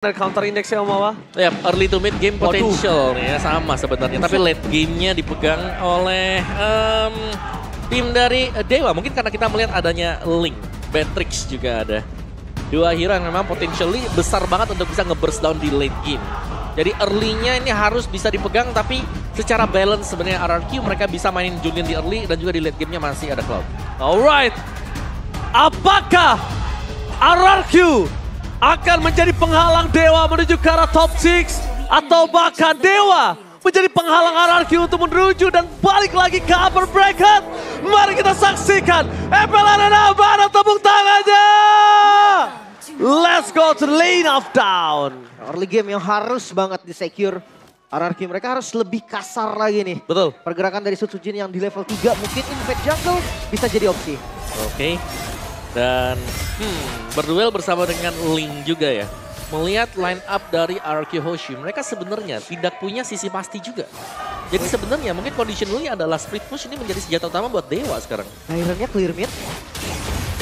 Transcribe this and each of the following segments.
Counter index ya Om Awa? Ya, early to mid game potential nih ya, sama sebenarnya. Tapi late game-nya dipegang oleh tim dari Dewa. Mungkin karena kita melihat adanya Link, Beatrix juga ada. Dua hero yang memang potentially besar banget untuk bisa nge-burst down di late game. Jadi early-nya ini harus bisa dipegang, tapi secara balance sebenarnya RRQ mereka bisa mainin Julian di early dan juga di late game-nya masih ada Cloud. Alright, apakah RRQ akan menjadi penghalang Dewa menuju ke arah top 6 atau bahkan Dewa menjadi penghalang RRQ untuk menuju dan balik lagi ke upper bracket? Mari kita saksikan MPL Arena, mana tepuk tangannya? Let's go to the lane of down. Early game yang harus banget di-secure RRQ. Mereka harus lebih kasar lagi nih. Betul. Pergerakan dari Sutsujin yang di level 3 mungkin invade jungle bisa jadi opsi. Oke. Dan berduel bersama dengan Link juga ya. Melihat line up dari RRQ Hoshi, mereka sebenarnya tidak punya sisi pasti juga. Jadi sebenarnya mungkin conditionally adalah split push ini menjadi senjata utama buat Dewa sekarang. Ironnya clear mid,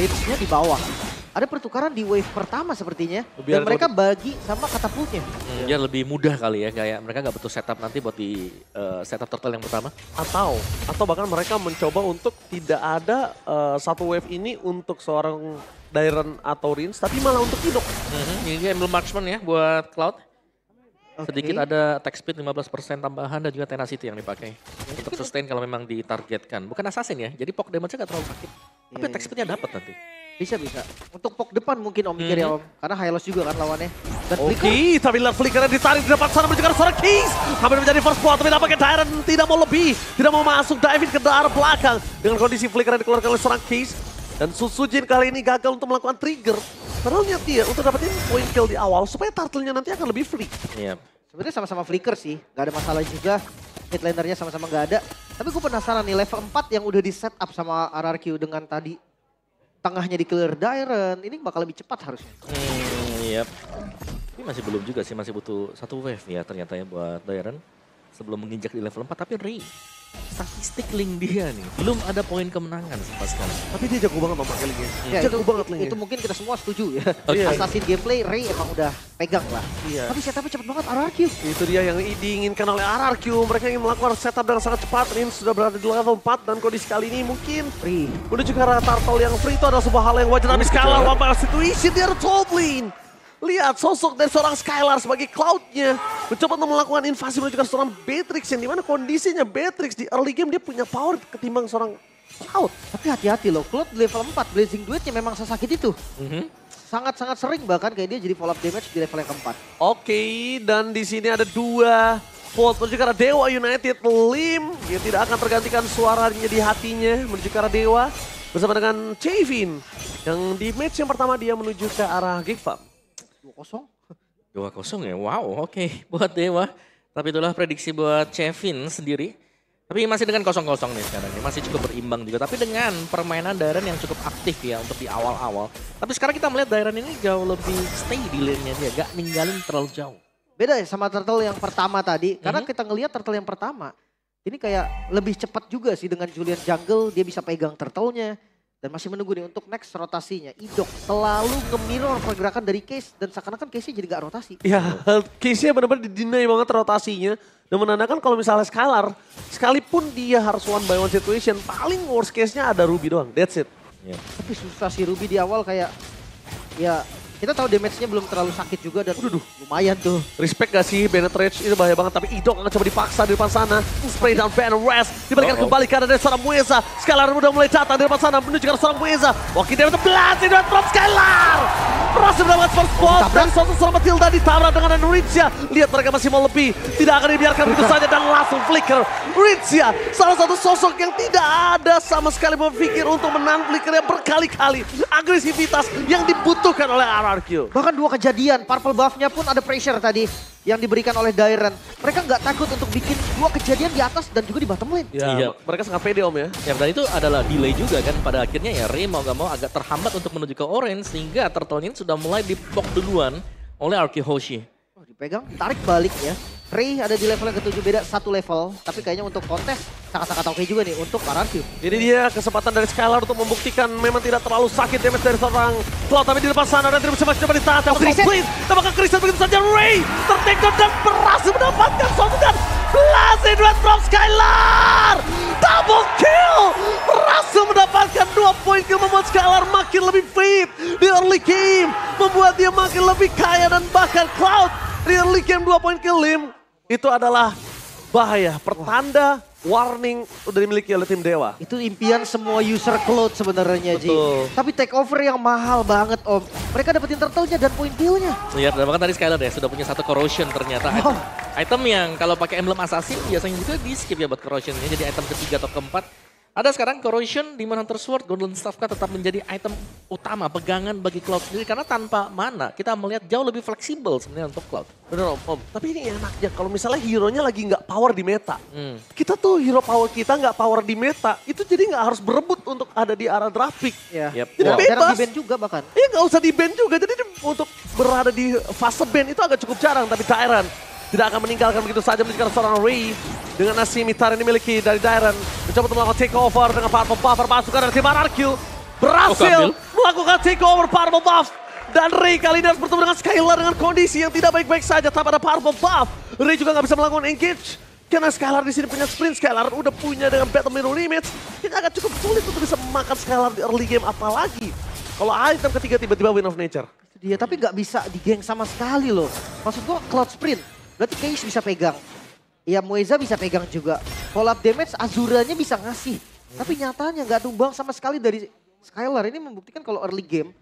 Rips-nya di bawah. Ada pertukaran di wave pertama sepertinya. Biar dan mereka bagi sama katapultnya. Ya lebih mudah kali ya, kayak mereka nggak butuh setup nanti buat di setup turtle yang pertama. Atau bahkan mereka mencoba untuk tidak ada satu wave ini untuk seorang Dairen atau Rins, tapi malah untuk Idok. Ini Emblem Marksman ya buat Cloud. Sedikit Oke. ada attack speed 15% tambahan dan juga tenacity yang dipakai. Untuk sustain kalau memang ditargetkan. Bukan assassin ya, jadi poke damage-nya nggak terlalu sakit. Tapi attack speed-nya dapat nanti. Bisa. Untuk pok depan mungkin Om mikir ya Om. Karena Hylos juga kan lawannya. Dan Flicker, Oke, tapi lihat Flickernya ditarik di depan sana menuju ke arah seorang Keys. Hampir menjadi first blood, tapi nampaknya Dairen tidak mau lebih. Tidak mau masuk, diving ke arah belakang. Dengan kondisi Flicker yang dikeluarkan oleh seorang Keys. Dan Sutsujin kali ini gagal untuk melakukan trigger. Padahal niat dia untuk dapetin point kill di awal supaya turtle-nya nanti akan lebih free. Iya. sebenarnya sama-sama Flicker sih. Gak ada masalah juga. Mid lanernya sama-sama gak ada. Tapi gue penasaran nih level 4 yang udah di set up sama RRQ dengan tadi. Tengahnya di clear Dairen. Ini bakal lebih cepat harusnya. Iya. Ini masih belum juga sih, masih butuh satu wave ya ternyata ya buat Dairen. Sebelum menginjak di level 4, tapi Ray. Statistik Link dia nih, belum ada poin kemenangan sama sekali. Tapi dia jago banget memakai linknya. Ya, Jago banget linknya. itu mungkin kita semua setuju ya. Iya. Assassin gameplay Ray emang udah pegang lah. Iya. Tapi setupnya cepet banget RRQ. Itu dia yang diinginkan oleh RRQ. Mereka ingin melakukan setup dengan sangat cepat. Rins sudah berada di level 4 dan kondisi kali ini mungkin Free. menuju ke arah turtle yang free itu adalah sebuah hal yang wajar. Tapi Skylar Vampire Situation di arah top lane. Lihat sosok dari seorang Skylar sebagai Cloud-nya. Mencoba untuk melakukan invasi menuju ke seorang Beatrix. Yang dimana kondisinya Beatrix di early game dia punya power ketimbang seorang Cloud. Tapi hati-hati loh, Cloud di level 4 Blazing Duetnya memang sesakit itu. Sangat-sangat sering bahkan kayak dia jadi follow up damage di level yang keempat. Oke, dan di sini ada dua vote menuju ke arah Dewa United. Lim yang tidak akan tergantikan suaranya di hatinya menuju ke arah Dewa. Bersama dengan Chavin yang di match yang pertama dia menuju ke arah Geek Farm. 2-0. 2-0 ya, wow oke buat Dewa. Tapi itulah prediksi buat Chevin sendiri. Tapi masih dengan 0-0 nih sekarang, masih cukup berimbang juga. Tapi dengan permainan Dairen yang cukup aktif ya untuk di awal-awal. Tapi sekarang kita melihat Dairen ini jauh lebih stay di lane-nya dia, gak ninggalin terlalu jauh. Beda ya sama turtle yang pertama tadi. Karena kita ngelihat turtle yang pertama. Ini kayak lebih cepat juga sih dengan Julian Jungle. Dia bisa pegang turtle-nya. Dan masih menunggu nih untuk next rotasinya. Idok selalu nge-mirror pergerakan dari Case. Dan seakan-akan Case-nya jadi gak rotasi. Ya, case-nya benar-benar didinai banget rotasinya. Dan menandakan kalau misalnya Skylar, sekalipun dia harus one by one situation, paling worst case-nya ada Ruby doang. That's it. Tapi susah sih Ruby di awal kayak, ya kita tahu damage-nya belum terlalu sakit juga dan lumayan tuh. Respect gak sih Bennett Rage itu bahaya banget, tapi Idok akan coba dipaksa di depan sana. Spray down Bennett Rest, dibalikan kembali ke arah dari seorang Mueza. Skylar udah mulai datang di depan sana menuju ke arah seorang Mueza. Walking down the blast, ini from Skylar. Berhasil mendapatkan first spot dan suatu seorang Matilda ditabrak dengan Rizia. Lihat mereka masih mau lebih, tidak akan dibiarkan begitu saja dan langsung flicker. Rizia, salah satu sosok yang tidak ada sama sekali berpikir untuk menahan flickernya berkali-kali. Agresivitas yang dibutuhkan oleh RRQ. Bahkan dua kejadian, purple buff-nya pun ada pressure tadi yang diberikan oleh Dairen. Mereka nggak takut untuk bikin dua kejadian di atas dan juga di bottom lane. Ya, Iya. mereka sangat pede Om ya. Ya dan itu adalah delay juga kan pada akhirnya ya Ray mau gak mau agak terhambat untuk menuju ke orange sehingga turtle ini sudah mulai dipok duluan oleh RRQ Hoshi. Oh, dipegang, tarik balik ya. Ray ada di level yang ke-7, beda 1 level. Tapi kayaknya untuk kontes sangat-sangat oke juga nih untuk Pararku. Ini dia kesempatan dari Skylar untuk membuktikan memang tidak terlalu sakit damage dari seorang Cloud. Tapi di depan sana dan tidak bisa coba ditahan. Complete. Tambahkan Christian begitu saja. Ray tertake down dan berhasil mendapatkan suatu dan blast Edward from Skylar. Double kill. Berhasil mendapatkan 2 poin kill membuat Skylar makin lebih fit di early game. Membuat dia makin lebih kaya dan bahkan Cloud di early game 2 poin kill Lim. Itu adalah bahaya, pertanda, warning udah dimiliki oleh tim Dewa. Itu impian semua user Cloud sebenarnya, Ji. Betul. Tapi takeover yang mahal banget, Om. Mereka dapetin turtle-nya dan poin kill-nya. Lihat, dan bahkan tadi Skylar ya sudah punya 1 corrosion ternyata. Item yang kalau pakai emblem assassin biasanya juga di skip ya buat corrosionnya. Jadi item ketiga atau keempat. Ada sekarang corrosion, Demon Hunter Sword, Golden Staff tetap menjadi item utama, pegangan bagi Cloud sendiri. Karena tanpa mana kita melihat jauh lebih fleksibel sebenarnya untuk Cloud. Bener Om. Tapi ini enaknya kalau misalnya hero-nya lagi nggak power di meta. Kita tuh hero power kita nggak power di meta. Itu jadi nggak harus berebut untuk ada di arah draft pick. Ya. Yep. Jadi Wow. bebas. Di ban juga bahkan. Iya nggak usah di ban juga. Jadi untuk berada di fase ban itu agak cukup jarang. Tapi Dairan tidak akan meninggalkan begitu saja menjadikan seorang Ray dengan Scimitar yang dimiliki dari Dairan. Mencoba untuk melakukan takeover dengan powerful buff pasukan dari tim Pararku. Berhasil melakukan takeover powerful buff. Dan Ray kali ini harus bertemu dengan Skylar dengan kondisi yang tidak baik-baik saja tanpa ada powerful buff. Ray juga nggak bisa melakukan engage. Karena Skylar di sini punya sprint, Skylar udah punya dengan battle mirror limits. Ini agak cukup sulit untuk bisa memakan Skylar di early game apalagi. Kalau item ketiga tiba-tiba Win of Nature. Itu dia, tapi nggak bisa digeng sama sekali loh. Maksud gua Cloud sprint, berarti Case bisa pegang. Ya Mueza bisa pegang juga. Follow up damage Azuranya bisa ngasih. Tapi nyatanya nggak tumbang sama sekali dari Skylar. Ini membuktikan kalau early game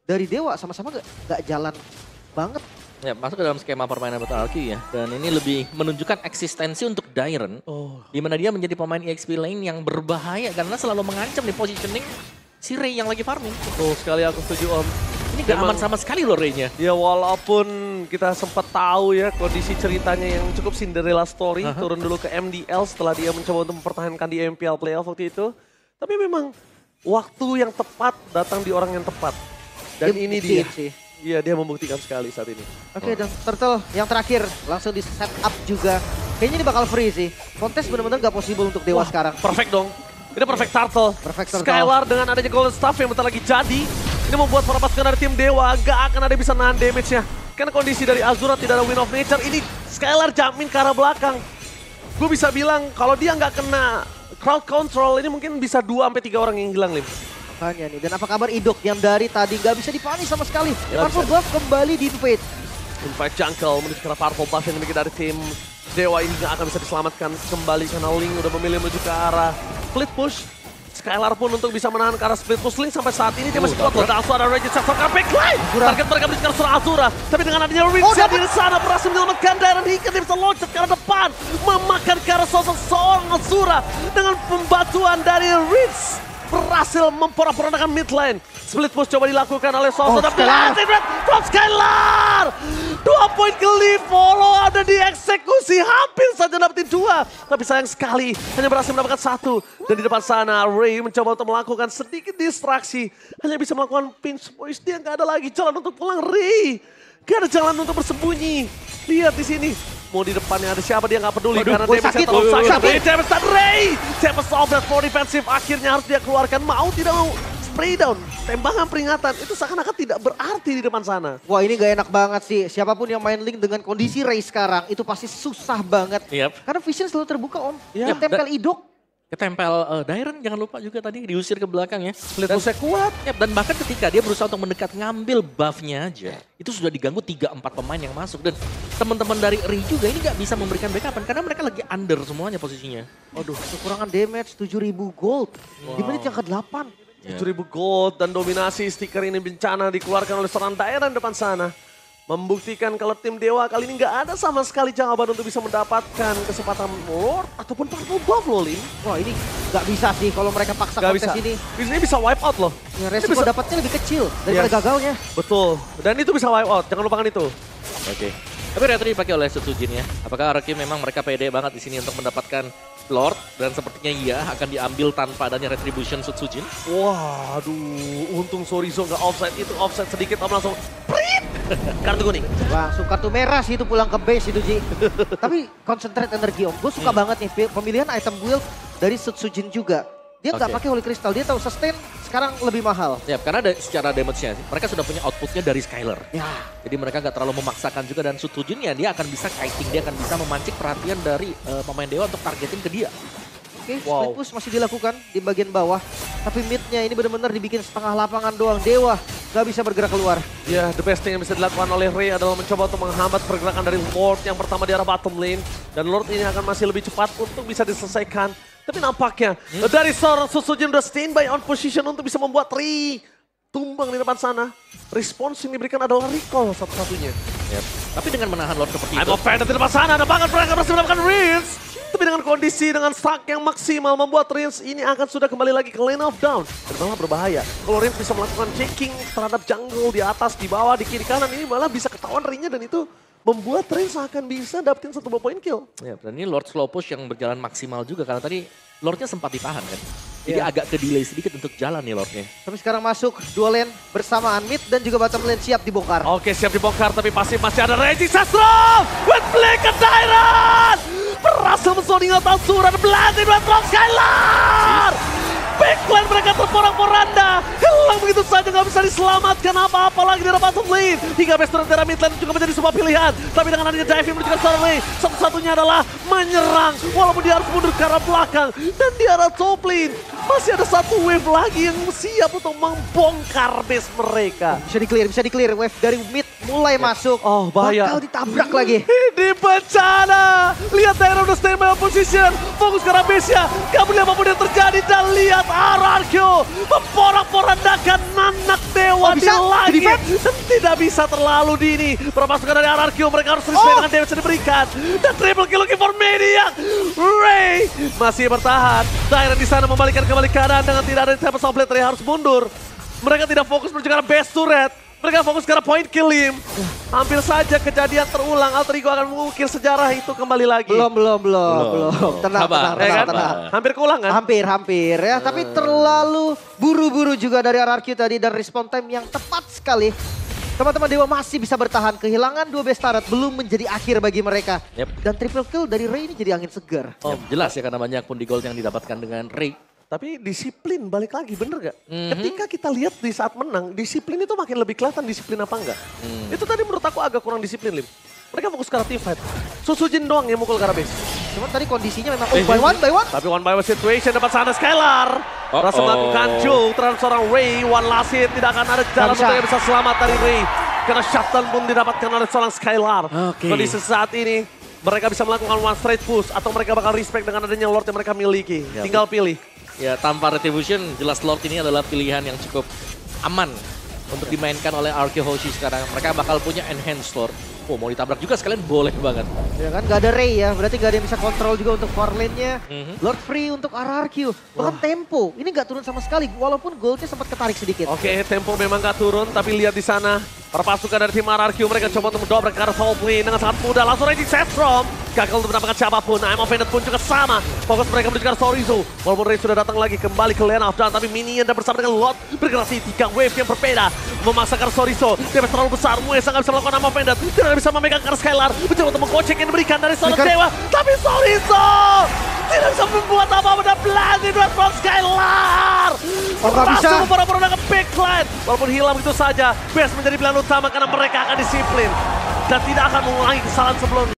dari Dewa sama-sama nggak jalan banget. Ya, masuk ke dalam skema permainan Battle Arcade ya. Dan ini lebih menunjukkan eksistensi untuk Dairon. Di mana dia menjadi pemain EXP lane yang berbahaya karena selalu mengancam di positioning si Ray yang lagi farming. Betul sekali, aku setuju Om. Ini gak aman sama sekali loh Ray-nya. Ya walaupun kita sempat tahu ya kondisi ceritanya yang cukup Cinderella story. Turun dulu ke MDL setelah dia mencoba untuk mempertahankan di MPL playoff waktu itu. Tapi memang waktu yang tepat datang di orang yang tepat. Dan ini dia. Sih. Iya, dia membuktikan sekali saat ini. Oke, dan Turtle yang terakhir langsung di set up juga. Kayaknya ini bakal free sih. Kontes benar-benar gak possible untuk Dewa sekarang. Perfect dong. Ini perfect turtle. Perfect turtle. Skylar dengan adanya Golden Staff yang bentar lagi jadi. Ini membuat para pasukan dari tim Dewa gak akan ada yang bisa nahan damage-nya. Karena kondisi dari Azura tidak ada Win of Nature. Ini Skylar jamin ke arah belakang. Gue bisa bilang kalau dia nggak kena crowd control ini mungkin bisa 2-3 orang yang hilang, Lim. Makanya nih, dan apa kabar Idok yang dari tadi nggak bisa dipani sama sekali. Ya, Powerful buff kembali di invade. Invite Jungle menuju ke arah powerful buff yang dimiliki dari tim Dewa ini nggak akan bisa diselamatkan kembali karena Link udah memilih menuju ke arah split push. Skylar pun untuk bisa menahan ke arah split push. Link sampai saat ini dia masih kuat loh. Langsung ada Regis Sensor backline. Target mereka menuju ke arah seorang Azura. Tapi dengan adanya Rinse yang di sana berhasil menyelamatkan Dairon hingga dia bisa loncat ke arah depan. Memakan ke arah seorang Azura dengan pembantuan dari Rinse. Berhasil memporak-porandakan mid lane. Split push coba dilakukan oleh Soso. Dan berhasil from Skylar. 2 poin ke Livolo ada dieksekusi. Hampir saja dapetin 2. Tapi sayang sekali hanya berhasil mendapatkan 1. Dan di depan sana Ray mencoba untuk melakukan sedikit distraksi. Hanya bisa melakukan pinch push. Dia nggak ada lagi jalan untuk pulang Ray. Gak ada jalan untuk bersembunyi. Lihat di sini. Mau di depannya ada siapa dia nggak peduli. Karena damage-nya terlalu sakit. Damage dan Ray. Damage off dan for defensive. Akhirnya harus dia keluarkan. Mau tidak mau. Spray down. Tembakan peringatan. Itu seakan-akan tidak berarti di depan sana. Wah ini gak enak banget sih. Siapapun yang main Link dengan kondisi Ray sekarang. Itu pasti susah banget. Karena vision selalu terbuka Om. Yang tempel Idok. Ketempel Dairon jangan lupa juga tadi diusir ke belakang ya. Split push-nya kuat. Dan bahkan ketika dia berusaha untuk mendekat ngambil buff-nya aja. Itu sudah diganggu 3-4 pemain yang masuk. Dan teman-teman dari Ray juga ini gak bisa memberikan backup karena mereka lagi under semuanya posisinya. Waduh kekurangan damage 7.000 gold. Di menit yang ke-8. 7.000 gold dan dominasi stiker ini bencana dikeluarkan oleh seorang Dairon depan sana. Membuktikan kalau tim Dewa kali ini nggak ada sama sekali jawaban untuk bisa mendapatkan kesempatan Lord ataupun Purple Buff loh, Lim. Wah ini nggak bisa sih kalau mereka paksa kontes ini. Ini bisa wipe out loh. Ya, resiko dapatnya lebih kecil daripada gagalnya. Betul, dan itu bisa wipe out, jangan lupakan itu. Oke. Tapi Retro dipakai oleh Setsujin ya. Apakah Araki memang mereka pede banget di sini untuk mendapatkan Lord, dan sepertinya iya akan diambil tanpa adanya Retribution Sutsujin. Waduh, untung Sorizo nggak offside, itu offside sedikit om langsung prit, kartu kuning. Langsung kartu merah sih itu pulang ke base itu Ji. Tapi concentrate energi om. Gue suka banget nih pemilihan item build dari Sutsujin juga. Dia nggak pakai Holy Crystal, dia tahu sustain sekarang lebih mahal. Ya, karena secara damage-nya mereka sudah punya outputnya dari Skylar. Ya. Jadi mereka nggak terlalu memaksakan juga, dan Sutsujin ya dia akan bisa kiting, dia akan bisa memancing perhatian dari pemain Dewa untuk targetin ke dia. Oke, split push masih dilakukan di bagian bawah. Tapi midnya ini benar-benar dibikin setengah lapangan doang. Dewa nggak bisa bergerak keluar. Ya, the best thing yang bisa dilakukan oleh Ray adalah mencoba untuk menghambat pergerakan dari Lord yang pertama di arah bottom lane. Dan Lord ini akan masih lebih cepat untuk bisa diselesaikan. Tapi nampaknya dari seorang Sutsujin udah standby on position untuk bisa membuat Ray tumbang di depan sana. Respons yang diberikan adalah recall satu-satunya. Yep. Tapi dengan menahan Lord seperti I'm itu. offended di depan sana, ada banget mereka berhasil mendapatkan Rinse. Tapi dengan kondisi, dengan stack yang maksimal membuat Rinse ini akan sudah kembali lagi ke lane of down. Dan malah berbahaya. Kalau Rinse bisa melakukan checking terhadap jungle di atas, di bawah, di kiri kanan, ini malah bisa ketahuan ringnya dan itu membuat Rinse akan bisa dapetin satu point kill. Ya, dan ini Lord slow push yang berjalan maksimal juga karena tadi Lordnya sempat ditahan kan. Jadi agak ke delay sedikit untuk jalan nih Lordnya. Tapi sekarang masuk dua lane bersamaan, mid dan juga bottom lane siap dibongkar. Oke, siap dibongkar tapi pasif masih ada Reggie Sastro with Blink and Tyrant. Berhasil mensoning atau surat Blazing with Rock Skylar. Backline mereka terporak-poranda. Hilang begitu saja, nggak bisa diselamatkan apa-apa lagi dari bottom lane. Hingga best turret dari mid lane juga menjadi sebuah pilihan. Tapi dengan adanya diving menuju ke star lane, satu-satunya adalah menyerang. Walaupun dia harus mundur ke arah belakang. Dan di arah top lane, masih ada satu wave lagi yang siap untuk membongkar base mereka. Bisa di-clear. Wave dari mid mulai masuk. Oh, bahaya. Bakal ditabrak lagi. Ini bencana. Lihat daerah udah standby on position. Fokus ke arah base-nya. Gak boleh apapun yang terjadi. Dan lihat RRQ memporak-porandakan anak Dewa di langit. Dan tidak bisa terlalu dini. Perpasukan dari RRQ, mereka harus respect dengan damage yang diberikan. Dan triple kill looking for Maniac. Ray masih bertahan. Tyrant di sana membalikkan kembali keadaan dengan tidak ada Tempest of Blade. Ray harus mundur. Mereka tidak fokus menuju ke arah base turret. Mereka fokus ke arah point kill him. Hampir saja kejadian terulang. Alter Ego akan mengukir sejarah itu kembali lagi. Belum. Tenang. Hampir keulang kan? Hampir ya. Tapi terlalu buru-buru juga dari RRQ tadi dan respawn time yang tepat sekali. Teman-teman Dewa masih bisa bertahan. Kehilangan 2 best turret belum menjadi akhir bagi mereka. Yep. Dan triple kill dari Ray ini jadi angin segar. Oh, jelas ya karena banyak pun di gold yang didapatkan dengan Ray. Tapi disiplin balik lagi, bener gak? Ketika kita lihat di saat menang, disiplin itu makin lebih kelihatan disiplin apa enggak. Itu tadi menurut aku agak kurang disiplin, Lim. Mereka fokus ke arah team fight. Sutsujin doang yang mukul ke arah base. Cuman tadi kondisinya memang by one. Tapi one by one situation dapat sana Skylar. Berhasil melakukan jump terhadap seorang Ray. One last hit, tidak akan ada jalan untuk yang bisa selamat dari Ray. Karena shutdown pun didapatkan oleh seorang Skylar. Kondisi saat ini, mereka bisa melakukan one straight push. Atau mereka bakal respect dengan adanya Lord yang mereka miliki. Tinggal pilih. Ya, tanpa Retribution, jelas Lord ini adalah pilihan yang cukup aman untuk dimainkan oleh RQ Hoshi sekarang. Mereka bakal punya Enhanced Lord. Oh, mau ditabrak juga sekalian boleh banget. Ya kan, gak ada Ray ya, berarti gak ada yang bisa kontrol juga untuk core lane-nya. Lord free untuk RRQ, bahkan tempo. Ini gak turun sama sekali, walaupun goldnya sempat ketarik sedikit. Oke, tempo memang gak turun, tapi lihat di sana. Perpasukan dari tim RRQ, mereka coba untuk mendobrak ke arah top lane dengan sangat mudah. Langsung Reggie Setstrom. Gagal untuk mendapatkan siapapun. I'm offended pun juga sama. Fokus mereka menuju ke arah Sorizo. Walaupun Ray sudah datang lagi kembali ke lane of down. Tapi Minion dan bersama dengan Lord bergenerasi 3 wave yang berbeda. Memaksa ke arah Sorizo. Dia terlalu besar. Muesa gak bisa melakukan I'm offended. Tidak bisa memegang ke arah Skylar. Mencoba untuk mengkocek yang diberikan dari seorang Dewa. Tapi Sorizo tidak bisa membuat apa-apa. Dan Blazing from Skylar. Berhasil memperoleh ke backline. Walaupun hilang begitu saja. Best menjadi pilihan utama karena mereka akan disiplin. Dan tidak akan mengulangi kesalahan sebelumnya.